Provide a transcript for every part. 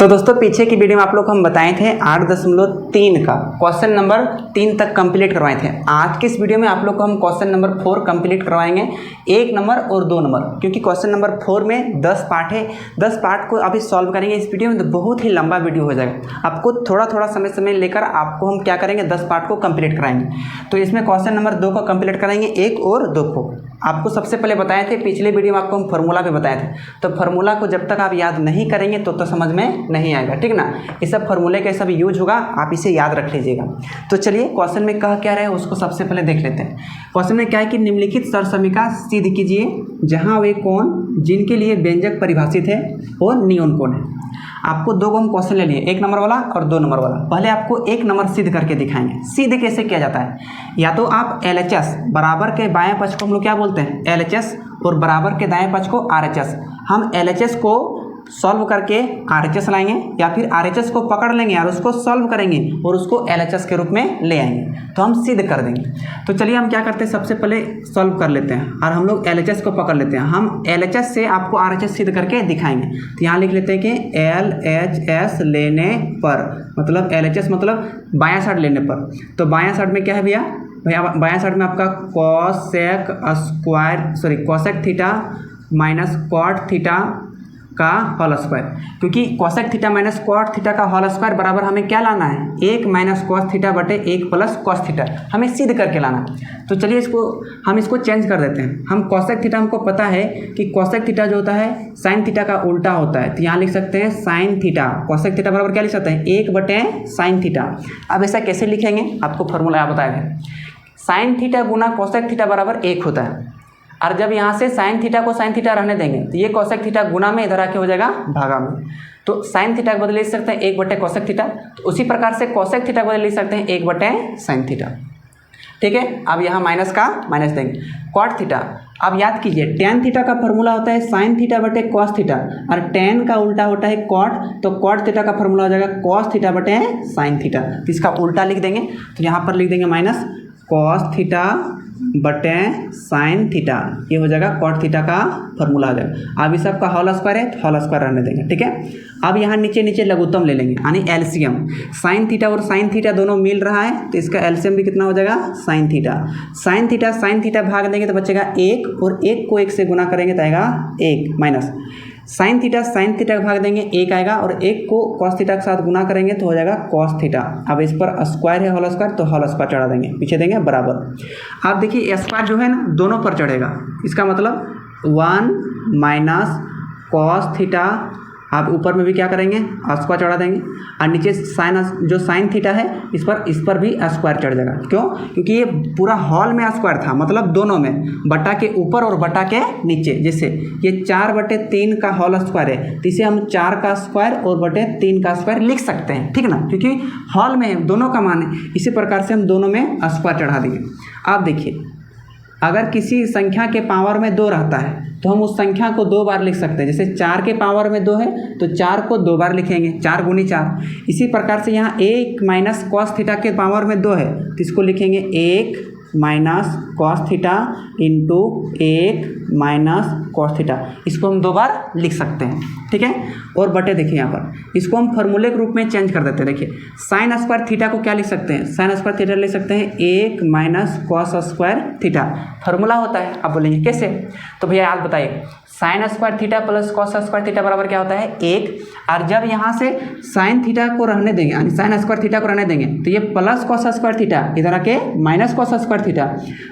तो दोस्तों पीछे की वीडियो में आप लोग को हम बताए थे 8.3 का क्वेश्चन नंबर 3 तक कंप्लीट करवाए थे। आज की इस वीडियो में आप लोग को हम क्वेश्चन नंबर 4 कंप्लीट करवाएंगे, 1 नंबर और 2 नंबर, क्योंकि क्वेश्चन नंबर 4 में 10 पार्ट है। 10 पार्ट को अभी सॉल्व करेंगे इस वीडियो में, तो बहुत ही लंबा वीडियो हो जाएगा। आपको थोड़ा थोड़ा समय लेकर आपको हम क्या करेंगे, 10 पार्ट को कंप्लीट कराएंगे। तो इसमें क्वेश्चन नंबर 2 को कंप्लीट कराएंगे, 1 और 2 को। आपको सबसे पहले बताए थे, पिछले वीडियो में आपको हम फार्मूला भी बताए थे। तो फार्मूला को जब तक आप याद नहीं करेंगे तो समझ में नहीं आएगा, ठीक ना। ये सब फार्मूले के सब यूज होगा, आप इसे याद रख लीजिएगा। तो चलिए क्वेश्चन में कह क्या रहे हैं उसको सबसे पहले देख लेते हैं। क्वेश्चन में क्या है कि निम्नलिखित सरसमीका सिद्ध कीजिए जहां वे कोण जिनके लिए व्यंजक परिभाषित है वो नियन कोण है। आपको 2 हम क्वेश्चन ले लिए, 1 नंबर वाला और 2 नंबर वाला। पहले आपको 1 नंबर सिद्ध करके दिखाएंगे। सिद्ध कैसे किया जाता है, या तो आप LHS बराबर के बाएं पक्ष को हम लोग क्या बोलते हैं LHS, और बराबर के दाएं पक्ष को RHS। हम LHS को सॉल्व करके RHS लाएंगे, या फिर RHS को पकड़ लेंगे और उसको सॉल्व करेंगे और उसको LHS के रूप में ले आएंगे, तो हम सिद्ध कर देंगे। तो चलिए हम क्या करते हैं, सबसे पहले सॉल्व कर लेते हैं और हम लोग LHS को पकड़ लेते हैं। हम LHS से आपको RHS सिद्ध करके दिखाएंगे। तो यहाँ लिख लेते हैं कि LHS लेने पर, मतलब LHS मतलब बायां साइड लेने पर। तो बायां साइड में क्या है भैया, बायां साइड में आपका cosec theta minus cot theta का होल स्क्वायर, क्योंकि cosec theta minus cot theta का होल स्क्वायर बराबर हमें क्या लाना है, 1 माइनस कॉस थीटा बटे 1 प्लस कॉस थीटा, हमें सिद्ध करके लाना है। तो चलिए हम इसको चेंज कर देते हैं। हम कोसेक थीटा, हमको पता है कि कोसेक थीटा जो होता है साइन थीटा का उल्टा होता है, तो यहाँ लिख सकते हैं साइन थीटा। कोसेक थीटा बराबर क्या लिख सकते हैं, 1 बटे साइन थीटा। अब ऐसा कैसे लिखेंगे, आपको फॉर्मूला बताया है। साइन थीटा गुना कोसेक थीटा बराबर 1 होता है, और जब यहाँ से साइन थीटा को साइन थीटा रहने देंगे तो ये कोसेक थीटा गुना में इधर आके हो जाएगा भागा में। तो साइन थीटा को बदल लिख सकते हैं 1 बटे कोसेक थीटा। तो उसी प्रकार से कोसेक थीटा को बदल लिख सकते हैं 1 बटे साइन थीटा, ठीक है। अब यहाँ माइनस का माइनस देंगे। कॉट थीटा, अब याद कीजिए टेन थीटा का फॉर्मूला होता है साइन थीटा बटे कॉस थीटा, और टेन का उल्टा होता है कॉट। तो कॉट थीटा का फॉर्मूला हो जाएगा कॉस थीटा बटे साइन थीटा। तो इसका उल्टा लिख देंगे, तो यहाँ पर लिख देंगे माइनस कॉस थीटा बटे साइन थीटा, ये हो जाएगा कॉट थीटा का फॉर्मूला आ जाएगा। अब इस सबका होल स्क्वायर है तो होल स्क्वायर रहने देंगे, ठीक है। अब यहाँ नीचे लघुत्तम ले लेंगे, यानी एलसीएम। साइन थीटा और साइन थीटा दोनों मिल रहा है, तो इसका एलसीएम भी कितना हो जाएगा, साइन थीटा। साइन थीटा भाग देंगे तो बचेगा 1, और 1 को 1 से गुना करेंगे तो आएगा 1 माइनस साइन थीटा भाग देंगे 1 आएगा, और 1 को कॉस थीटा के साथ गुना करेंगे तो हो जाएगा कॉस थीटा। अब इस पर स्क्वायर है होल स्क्वायर, तो होल स्क्वायर चढ़ा देंगे, पीछे देंगे बराबर। अब देखिए स्क्वायर जो है ना दोनों पर चढ़ेगा, इसका मतलब 1 माइनस कॉस थीटा। आप ऊपर में भी क्या करेंगे, स्क्वायर चढ़ा देंगे, और नीचे साइन थीटा है इस पर भी स्क्वायर चढ़ जाएगा। क्यों, क्योंकि ये पूरा हॉल में स्क्वायर था, मतलब दोनों में, बटा के ऊपर और बटा के नीचे। जैसे ये 4 बटे 3 का होल स्क्वायर है, तो इसे हम 4 का स्क्वायर और बटे 3 का स्क्वायर लिख सकते हैं, ठीक ना, क्योंकि हॉल में है, दोनों का मान है। इसी प्रकार से हम दोनों में स्क्वायर चढ़ा देंगे। अब देखिए अगर किसी संख्या के पावर में 2 रहता है तो हम उस संख्या को 2 बार लिख सकते हैं। जैसे 4 के पावर में 2 है तो 4 को 2 बार लिखेंगे, 4 गुनी 4। इसी प्रकार से यहाँ 1 माइनस कॉस थीटा के पावर में 2 है तो इसको लिखेंगे 1 minus cos theta into 1 minus cos theta. इसको हम 2 बार लिख सकते हैं, ठीक है। और बटे देखिए यहाँ पर इसको हम फॉर्मूले के रूप में चेंज कर देते हैं। देखिए साइन स्क्वायर थीटा को क्या लिख सकते हैं, साइन स्क्वायर थीटा लिख सकते हैं 1 minus cos square theta. Formula होता है, आप बोलेंगे कैसे, तो भैया याद बताइए sine square theta plus cos square theta बराबर क्या होता है 1। और जब यहाँ से साइन थीटा को रहने देंगे, यानी साइन स्क्वायर थीटा को रहने देंगे, तो ये प्लस कॉस स्क्वायर थीटा इधर आके माइनस कॉस स्क्वायर थीटा,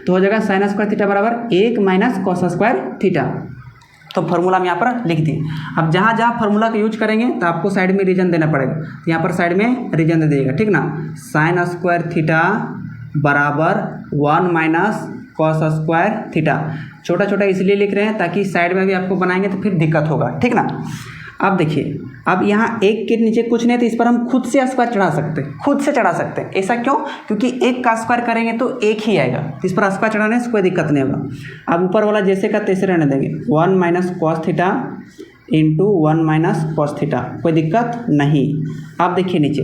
तो हो जाएगा साइन स्क्वायर थीटा बराबर 1 माइनस कॉस स्क्वायर थीटा। तो फार्मूला हम यहाँ पर लिख दिए। अब जहाँ जहाँ फार्मूला का यूज करेंगे तो आपको साइड में रीजन देना पड़ेगा, तो यहाँ पर साइड में रीजन दे देगा, ठीक ना। साइन स्क्वायर थीटा बराबर 1 माइनस कॉस स्क्वायर थीटा। छोटा छोटा इसलिए लिख रहे हैं ताकि साइड में भी आपको बनाएंगे तो फिर दिक्कत होगा, ठीक ना। अब देखिए अब यहाँ 1 के नीचे कुछ नहीं, तो इस पर हम खुद से स्क्वायर चढ़ा सकते हैं, खुद से चढ़ा सकते हैं। ऐसा क्यों, क्योंकि 1 का स्क्वायर करेंगे तो 1 ही आएगा, इस पर स्क्वायर चढ़ाने से कोई दिक्कत नहीं होगा। अब ऊपर वाला जैसे का तैसे रहने देंगे, 1 minus cos theta into 1 minus cos theta, कोई दिक्कत नहीं। अब देखिए नीचे,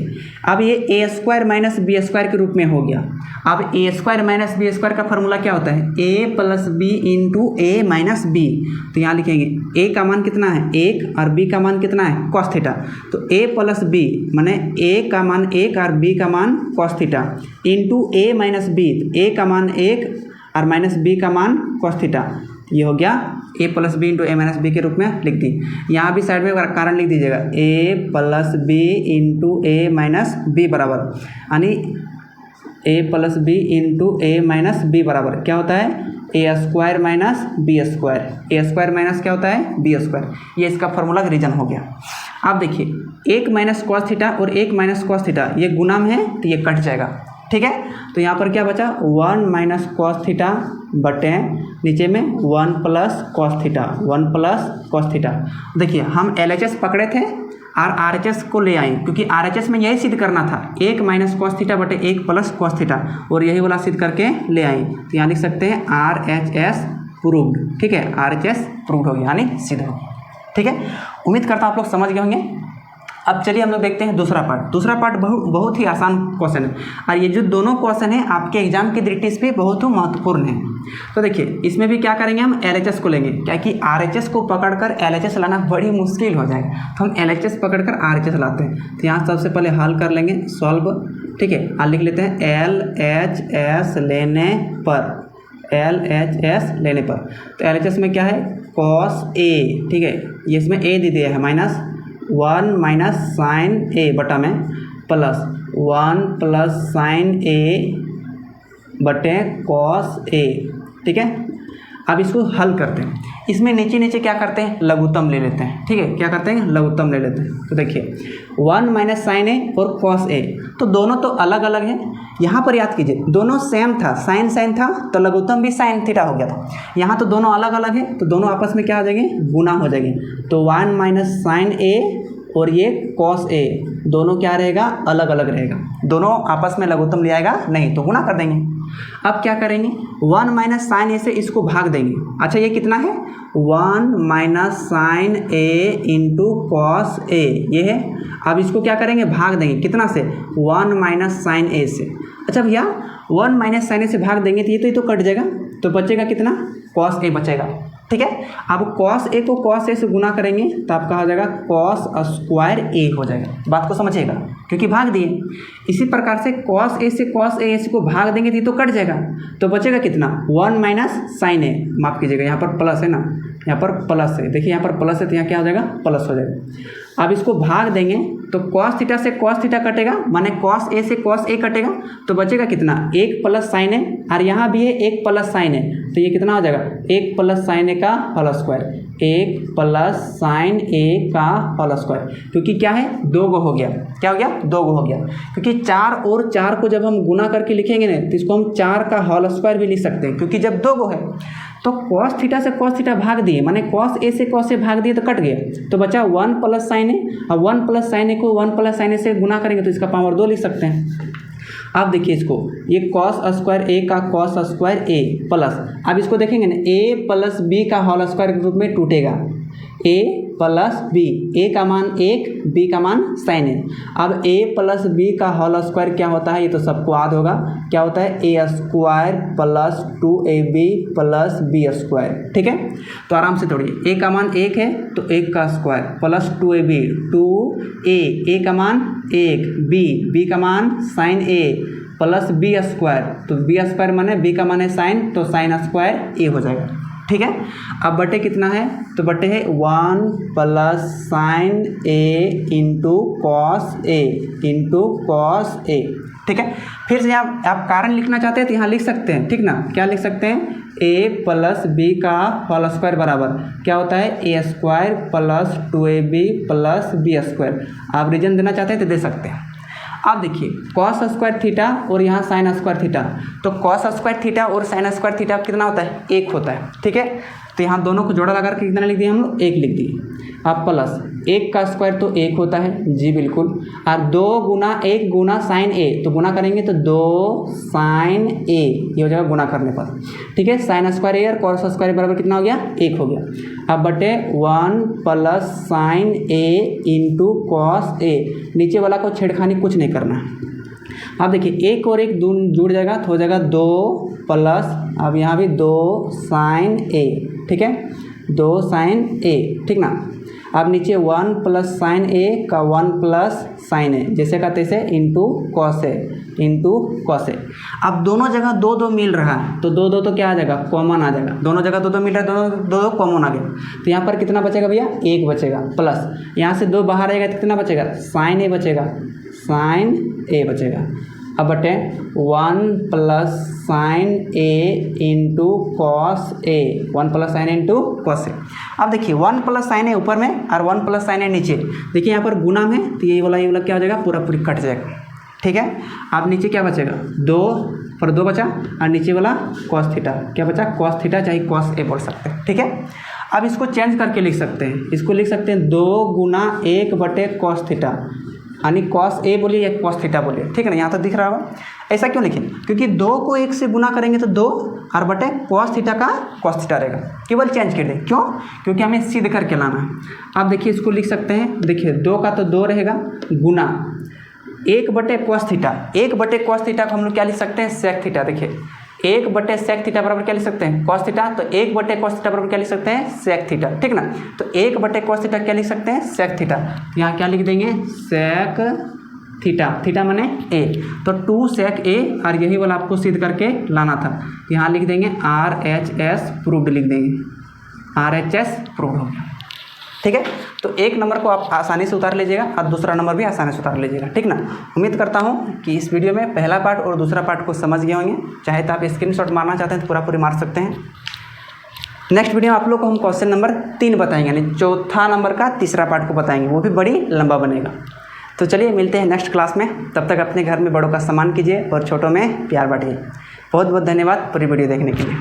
अब ये ए स्क्वायर माइनस बी स्क्वायर के रूप में हो गया। अब ए स्क्वायर माइनस बी स्क्वायर का फॉर्मूला क्या होता है, ए प्लस बी इंटू ए माइनस बी। तो यहाँ लिखेंगे ए का मान कितना है 1 और बी का मान कितना है कॉस थीटा। तो ए प्लस बी माने ए का मान 1 और बी का मान कॉस थीटा इंटू ए माइनस बी, ए का मान 1 और माइनस बी का मान कॉस थीटा। ये हो गया ए प्लस बी इंटू ए माइनस बी के रूप में लिख दी। यहाँ भी साइड में कारण लिख दीजिएगा, ए प्लस बी इंटू ए माइनस बी बराबर, यानी ए प्लस बी इंटू ए माइनस बी बराबर क्या होता है A square minus B square. A square minus क्या होता है बी स्क्वायर। ये इसका फॉर्मूला का रीजन हो गया। अब देखिए 1 माइनस कॉस थीटा और 1 माइनस कॉस थीटा ये गुना में है तो ये कट जाएगा, ठीक है। तो यहाँ पर क्या बचा 1 माइनस कॉस थीटा बटे नीचे में 1 plus cos theta, 1 plus cos theta. देखिए हम LHS पकड़े थे और RHS को ले आए, क्योंकि RHS में यही सिद्ध करना था 1 माइनस कॉस थीटा बटे 1 प्लस कॉस थीटा, और यही वाला सिद्ध करके ले आए। तो यहाँ लिख सकते हैं RHS प्रूव्ड, ठीक है। RHS प्रूव्ड हो गया यानी सिद्ध हो गया, ठीक है। उम्मीद करता हूँ आप लोग समझ गए होंगे। अब चलिए हम लोग देखते हैं दूसरा पार्ट। दूसरा पार्ट बहुत ही आसान क्वेश्चन है, और ये जो दोनों क्वेश्चन है आपके एग्जाम की दृष्टि से बहुत ही महत्वपूर्ण है। तो देखिए इसमें भी क्या करेंगे, हम LHS को लेंगे, क्या कि RHS को पकड़कर LHS लाना बड़ी मुश्किल हो जाएगा, तो हम LHS पकड़कर RHS लाते हैं। तो यहाँ सबसे पहले हल कर लेंगे, सॉल्व, ठीक है। और लिख लेते हैं LHS लेने पर, LHS लेने पर। तो LHS में क्या है cos A, ठीक है, ये इसमें A दे दिया है माइनस 1 माइनस साइन ए बटा में प्लस 1 प्लस साइन ए बटे कॉस ए, ठीक है। अब इसको हल करते हैं। इसमें नीचे नीचे क्या करते हैं लघुत्तम ले लेते हैं, ठीक है। क्या करते हैं लघुत्तम ले लेते हैं। तो देखिए 1 माइनस साइन ए और कॉस ए, तो दोनों तो अलग अलग हैं। यहाँ पर याद कीजिए दोनों सेम था, साइन साइन था तो लघुत्तम भी साइन थीटा हो गया था। यहाँ तो दोनों अलग अलग है तो दोनों आपस में क्या हो जाएंगे गुना हो जाएंगे। तो 1 माइनस साइन ए और ये कॉस ए दोनों क्या रहेगा अलग अलग रहेगा, दोनों आपस में लघुत्तम ले आएगा नहीं तो गुना कर देंगे। अब क्या करेंगे 1 माइनस साइन ए से इसको भाग देंगे। अच्छा ये कितना है 1 minus sign A into cos A, ये है। अब इसको क्या करेंगे भाग देंगे कितना से 1 माइनस साइन ए से। अच्छा भैया 1 माइनस साइन ए से भाग देंगे तो ये तो कट जाएगा, तो बचेगा कितना कॉस ए बचेगा, ठीक है। अब कॉस ए को कॉस ए से गुना करेंगे तो आपका हो जाएगा कॉस स्क्वायर ए हो जाएगा। बात को समझिएगा क्योंकि भाग दिए। इसी प्रकार से कॉस ए से कॉस ए को भाग देंगे तो ये तो कट जाएगा, तो बचेगा कितना 1 माइनस साइन ए, माफ़ कीजिएगा यहाँ पर प्लस है ना, यहाँ पर प्लस है, देखिए यहाँ पर प्लस है तो यहाँ क्या हो जाएगा प्लस हो जाएगा। अब इसको भाग देंगे तो कॉस थीटा से कॉस थीटा कटेगा, माने कॉस ए से कॉस ए कटेगा, तो बचेगा कितना 1 प्लस साइन ए, और यहाँ भी है 1 प्लस साइन ए, तो ये कितना हो जाएगा 1 प्लस साइन ए का होल स्क्वायर, 1 प्लस साइन ए का होल स्क्वायर। क्योंकि क्या है 2 गो हो गया, क्या हो गया 2 गो हो गया। क्योंकि 4 और 4 को जब हम गुना करके लिखेंगे ना तो इसको हम 4 का होल स्क्वायर भी लिख सकते हैं, क्योंकि जब 2 गो है तो कॉस थीटा से कॉस थीटा भाग दिए, माने कॉस ए से कॉस ए भाग दिए तो कट गया, तो बचा 1 प्लस साइन ए। अब 1 प्लस साइन ए को 1 प्लस साइन ए से गुना करेंगे तो इसका पावर 2 लिख सकते हैं। अब देखिए इसको, ये कॉस स्क्वायर ए का कॉस स्क्वायर ए प्लस, अब इसको देखेंगे ना ए प्लस बी का होल स्क्वायर के रूप में टूटेगा, ए प्लस बी, ए का मान 1, बी का मान साइन है। अब ए प्लस बी का होल स्क्वायर क्या होता है ये तो सबको याद होगा, क्या होता है A square plus 2ab plus B square, ठीक है। तो आराम से तोड़िए, ए का मान 1 है तो 1 का स्क्वायर प्लस 2ab 2a, ए का मान 1, बी का मान साइन ए प्लस बी स्क्वायर, तो बी स्क्वायर माने बी का मान है साइन, तो साइन स्क्वायर ए हो जाएगा, ठीक है। अब बटे कितना है तो बटे है 1 plus sign A into cos A into cos A, ठीक है। फिर से यहाँ आप कारण लिखना चाहते हैं तो यहाँ लिख सकते हैं, ठीक ना। क्या लिख सकते हैं ए प्लस बी का होल स्क्वायर बराबर क्या होता है A square plus 2ab plus B square. आप रीजन देना चाहते हैं तो दे सकते हैं। अब देखिए कॉस स्क्वायर थीटा और यहाँ साइन स्क्वायर थीटा, तो कॉस स्क्वायर थीटा और साइन स्क्वायर थीटा कितना होता है 1 होता है, ठीक है। तो यहाँ दोनों को जोड़ा लगा कर कितना लिख दिए हम लोग 1 लिख दिए। अब प्लस 1 का स्क्वायर तो 1 होता है जी बिल्कुल, और 2 गुना 1 गुना साइन ए, तो गुना करेंगे तो 2 साइन ए, ये हो जाएगा गुना करने पर। ठीक है, साइन स्क्वायर ए और कॉस स्क्वायर बराबर कितना हो गया 1 हो गया। अब बटे 1 plus sign A into cos A, नीचे वाला को छेड़खानी कुछ नहीं करना है। अब देखिए 1 और 1 जुड़ जाएगा तो हो जाएगा 2 प्लस, अब यहाँ भी 2 साइन ए, ठीक है 2 साइन ए, ठीक ना। अब नीचे 1 प्लस साइन ए का 1 प्लस साइन ए, जैसे का तैसे into cos A into cos A. अब दोनों जगह 2 2 मिल रहा है तो 2 2 तो क्या आ जाएगा कॉमन आ जाएगा, दोनों जगह 2 2 मिल रहा है, दोनों 2 2 कॉमन आ गया। तो यहाँ पर कितना बचेगा भैया 1 बचेगा, प्लस यहाँ से 2 बाहर आएगा तो कितना बचेगा साइन ए बचेगा, साइन ए बचेगा। अब बटे 1 plus sign A into cos A, 1 plus sign A into cos A. अब देखिए 1 प्लस साइन ए ऊपर में और 1 प्लस साइन ए नीचे, देखिए यहाँ पर गुना में तो ये वाला क्या हो जाएगा पूरा पूरी कट जाएगा। ठीक है, अब नीचे क्या बचेगा 2 पर 2 बचा और नीचे वाला कॉस थीटा, क्या बचा कॉस थीटा, चाहे कॉस ए बोल सकते हैं। ठीक है, अब इसको चेंज करके लिख सकते हैं, इसको लिख सकते हैं 2 गुना 1 बटे कॉस थीटा, यानी कॉस ए बोलिए या कॉस थीटा बोलिए। ठीक है ना, यहाँ तो दिख रहा होगा। ऐसा क्यों लिखें, क्योंकि 2 को 1 से गुना करेंगे तो 2 और बटे कॉस थीटा का कॉस थीटा रहेगा, केवल चेंज कर दें। क्यों, क्योंकि हमें सिद्ध करके लाना है। अब देखिए इसको लिख सकते हैं, देखिए 2 का तो 2 रहेगा गुना 1 बटे कॉस थीटा, 1 बटे कॉस थीटा को हम लोग क्या लिख सकते हैं सेक थीटा। देखिए 1 बटे सेक थीटा बराबर क्या लिख सकते हैं कॉस थीटा, तो 1 बटे कॉस थीटा बराबर क्या लिख सकते हैं सेक थीटा। ठीक ना, तो 1 बटे कॉस थीटा क्या लिख सकते हैं सेक थीटा, यहाँ क्या लिख देंगे सेक थीटा, थीटा माने ए, तो 2 सेक ए, और यही वाला आपको सिद्ध करके लाना था। यहाँ लिख देंगे RHS प्रूव्ड, लिख देंगे RHS प्रूव्ड हो गया। ठीक है, तो 1 नंबर को आप आसानी से उतार लीजिएगा और दूसरा नंबर भी आसानी से उतार लीजिएगा। ठीक ना, उम्मीद करता हूँ कि इस वीडियो में पहला पार्ट और दूसरा पार्ट को समझ गए होंगे। चाहे तो आप स्क्रीनशॉट मारना चाहते हैं तो पूरा पूरी मार सकते हैं। नेक्स्ट वीडियो में आप लोग को हम क्वेश्चन नंबर 3 बताएंगे, यानी चौथा नंबर का तीसरा पार्ट को बताएंगे, वो भी बड़ी लंबा बनेगा। तो चलिए मिलते हैं नेक्स्ट क्लास में, तब तक अपने घर में बड़ों का सम्मान कीजिए और छोटों में प्यार बांटिए। बहुत बहुत धन्यवाद पूरी वीडियो देखने के लिए।